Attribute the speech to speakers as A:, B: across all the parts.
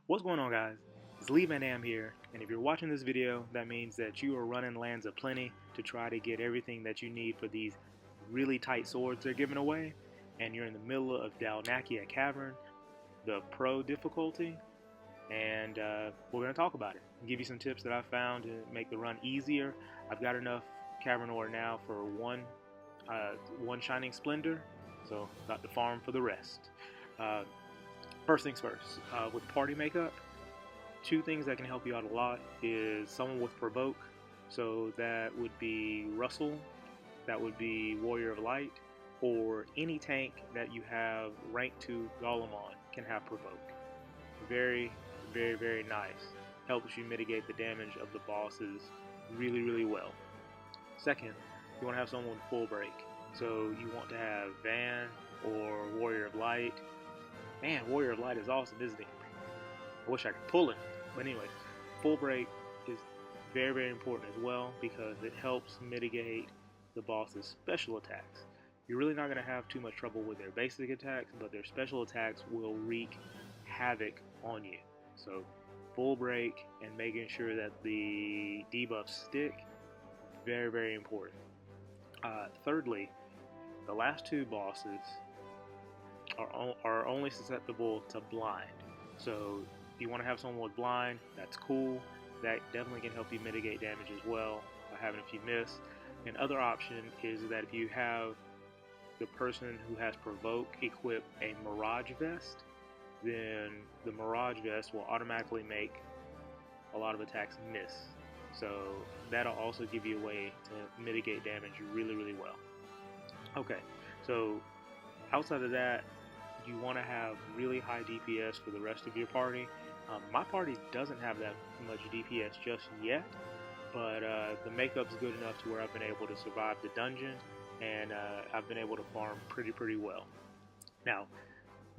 A: What's going on, guys? It's Lee Van Dam here, and if you're watching this video, that means that you are running Lands of Plenty to try to get everything that you need for these really tight swords they're giving away, and you're in the middle of Dalnakya Cavern, the Pro difficulty, and we're going to talk about it and give you some tips that I found to make the run easier. I've got enough Cavern Ore now for one Shining Splendor, so got to farm for the rest. First things first, with party makeup, two things that can help you out a lot is someone with Provoke, so that would be Russell, that would be Warrior of Light, or any tank that you have rank 2 Golem on can have Provoke. Very, very, very nice. Helps you mitigate the damage of the bosses really, really well. Second, you want to have someone with Full Break, so you want to have Van or Warrior of Light. Man, Warrior of Light is awesome, isn't he? I wish I could pull him. But anyway, Full Break is very, very important as well because it helps mitigate the boss's special attacks. You're really not going to have too much trouble with their basic attacks, but their special attacks will wreak havoc on you. So Full Break and making sure that the debuffs stick, very, very important. Thirdly, the last two bosses are only susceptible to blind. So if you want to have someone with blind, that's cool. That definitely can help you mitigate damage as well by having a few miss. Another option is that if you have the person who has Provoke equip a Mirage Vest, then the Mirage Vest will automatically make a lot of attacks miss. So that'll also give you a way to mitigate damage really, really well. Okay, so outside of that, you want to have really high DPS for the rest of your party. My party doesn't have that much DPS just yet, but the makeup's good enough to where I've been able to survive the dungeon, and I've been able to farm pretty well. Now,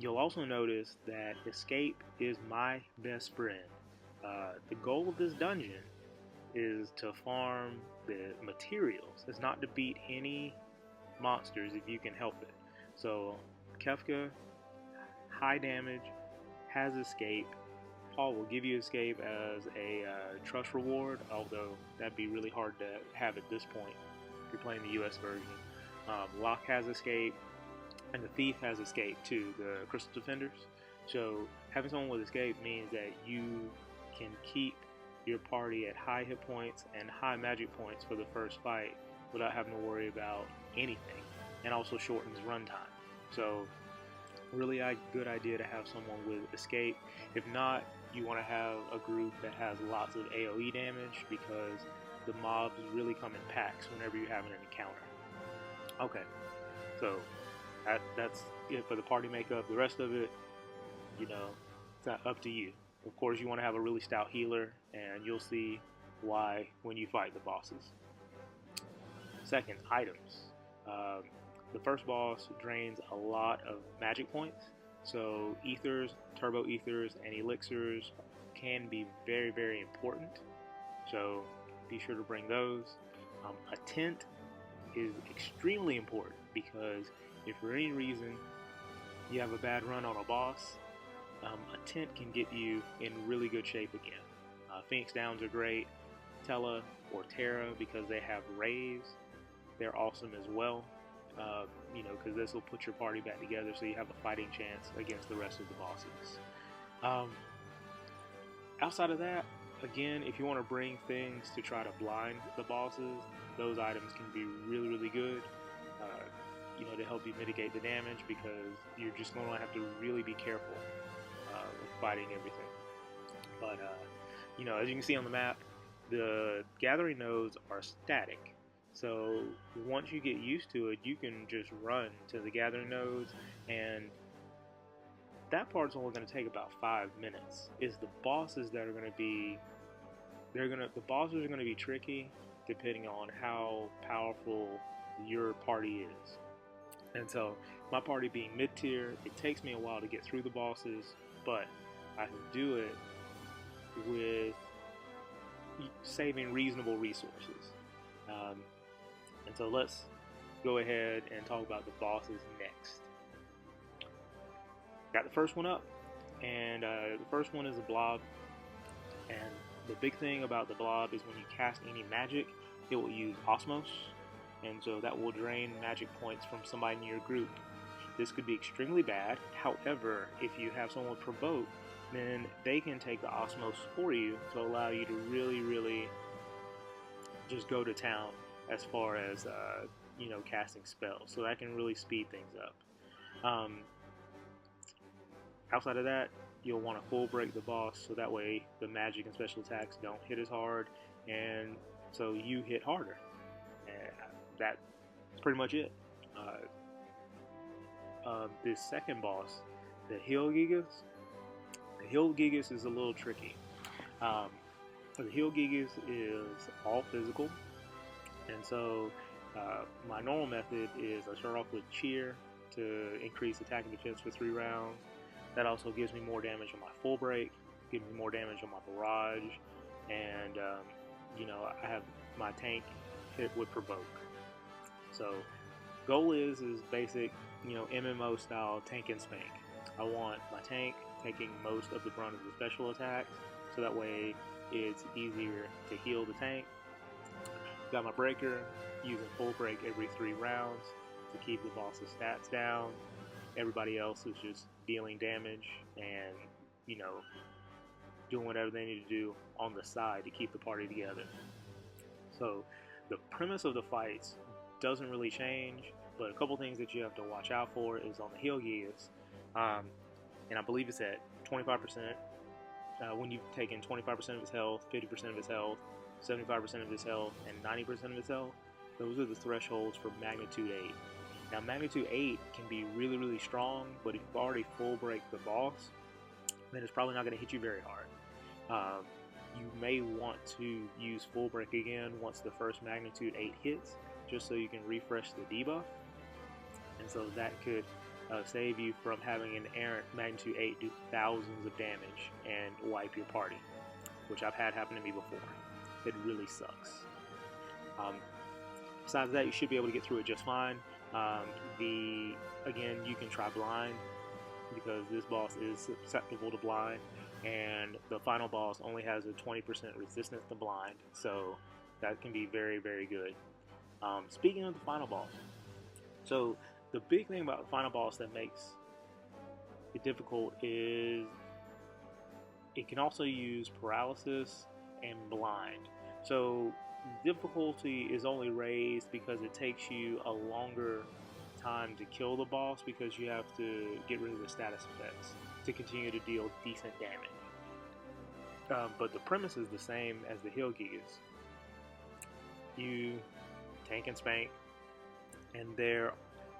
A: you'll also notice that escape is my best friend. The goal of this dungeon is to farm the materials. It's not to beat any monsters if you can help it. So Kefka, high damage, has escape. Paul will give you escape as a trust reward, although that'd be really hard to have at this point if you're playing the US version. Locke has escape, and the Thief has escape too, the Crystal Defenders. So having someone with escape means that you can keep your party at high hit points and high magic points for the first fight without having to worry about anything, and also shortens runtime. So really a good idea to have someone with escape. If not, you want to have a group that has lots of AoE damage because the mobs really come in packs whenever you're having an encounter. Okay, so that's it for the party makeup. The rest of it, you know, it's up to you. Of course, you want to have a really stout healer, and you'll see why when you fight the bosses. Second, items. The first boss drains a lot of magic points, so ethers, turbo ethers, and elixirs can be very, very important. So be sure to bring those. A tent is extremely important because if for any reason you have a bad run on a boss, a tent can get you in really good shape again. Phoenix Downs are great. Tella or Terra, because they have rays, they're awesome as well. Because this will put your party back together so you have a fighting chance against the rest of the bosses. Outside of that, again, if you want to bring things to try to blind the bosses, those items can be really, really good, to help you mitigate the damage, because you're just going to have to really be careful with fighting everything. But, as you can see on the map, the gathering nodes are static. So once you get used to it, you can just run to the gathering nodes, and that part's only going to take about 5 minutes. It's the bosses that are going to be, the bosses are going to be tricky depending on how powerful your party is. And so my party being mid-tier, it takes me a while to get through the bosses, but I can do it with saving reasonable resources. And so let's go ahead and talk about the bosses next. Got the first one up. And the first one is a blob, and the big thing about the blob is when you cast any magic, it will use Osmos, and so that will drain magic points from somebody in your group. This could be extremely bad. However, if you have someone with Provoke, then they can take the Osmos for you to allow you to really just go to town as far as casting spells. So that can really speed things up. Outside of that, you'll want to full break the boss, so that way the magic and special attacks don't hit as hard, and so you hit harder. And that's pretty much it. This second boss, the Hill Gigas. The Hill Gigas is a little tricky. The Hill Gigas is all physical, and so my normal method is I start off with Cheer to increase attack and defense for 3 rounds. That also gives me more damage on my full break, gives me more damage on my barrage, and I have my tank hit with Provoke. So goal is basic, MMO style tank and spank. I want my tank taking most of the brunt of the special attacks, so that way it's easier to heal the tank. Got my breaker using full break every 3 rounds to keep the boss's stats down. Everybody else is just dealing damage and, doing whatever they need to do on the side to keep the party together. So the premise of the fights doesn't really change, but a couple things that you have to watch out for is on the Hill Gigas, and I believe it's at 25%. When you've taken 25% of his health, 50% of his health, 75% of his health, and 90% of his health, those are the thresholds for Magnitude 8. Now, Magnitude 8 can be really strong, but if you've already full break the boss, then it's probably not going to hit you very hard. You may want to use full break again once the first Magnitude 8 hits, just so you can refresh the debuff, and so that could save you from having an errant Magnitude 8 do thousands of damage and wipe your party, which I've had happen to me before. It really sucks. Besides that, you should be able to get through it just fine. Again, you can try blind, because this boss is susceptible to blind, and the final boss only has a 20% resistance to blind, so that can be very good. Speaking of the final boss, so the big thing about the final boss that makes it difficult is it can also use paralysis and blind. So difficulty is only raised because it takes you a longer time to kill the boss, because you have to get rid of the status effects to continue to deal decent damage. But the premise is the same as the Hill Gigas. You tank and spank, and there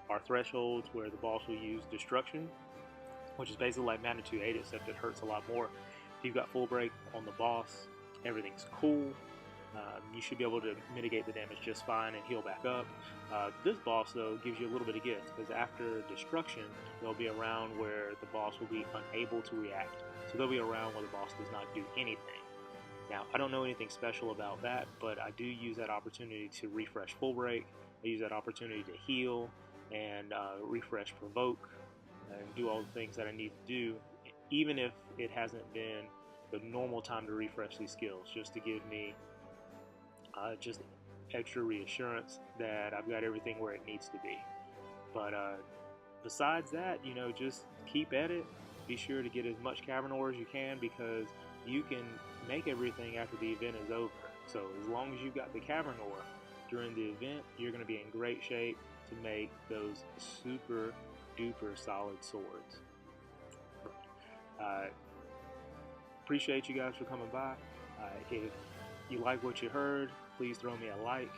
A: are thresholds where the boss will use destruction, which is basically like Magnitude 8, except it hurts a lot more. If you've got full break on the boss, everything's cool. You should be able to mitigate the damage just fine and heal back up. This boss, though, gives you a little bit of gift, because after destruction, there'll be a round where the boss will be unable to react. So there'll be a round where the boss does not do anything. Now, I don't know anything special about that, but I do use that opportunity to refresh full break. I use that opportunity to heal and refresh Provoke and do all the things that I need to do, even if it hasn't been the normal time to refresh these skills, just to give me just extra reassurance that I've got everything where it needs to be. But besides that, just keep at it. Be sure to get as much Cavern Ore as you can, because you can make everything after the event is over. So as long as you've got the Cavern Ore during the event, you're going to be in great shape to make those super duper solid swords. Appreciate you guys for coming by. If you like what you heard, please throw me a like.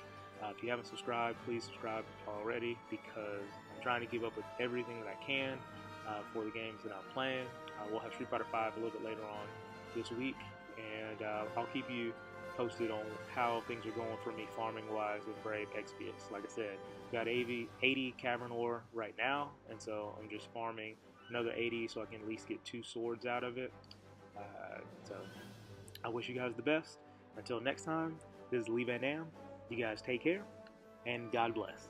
A: If you haven't subscribed, please subscribe already, because I'm trying to keep up with everything that I can for the games that I'm playing. We'll have Street Fighter V a little bit later on this week, and I'll keep you posted on how things are going for me farming wise in Brave Exvius. Like I said, got 80 Cavern Ore right now, and so I'm just farming another 80 so I can at least get 2 swords out of it. So I wish you guys the best. Until next time, this is Lee Van Dam. You guys take care, and God bless.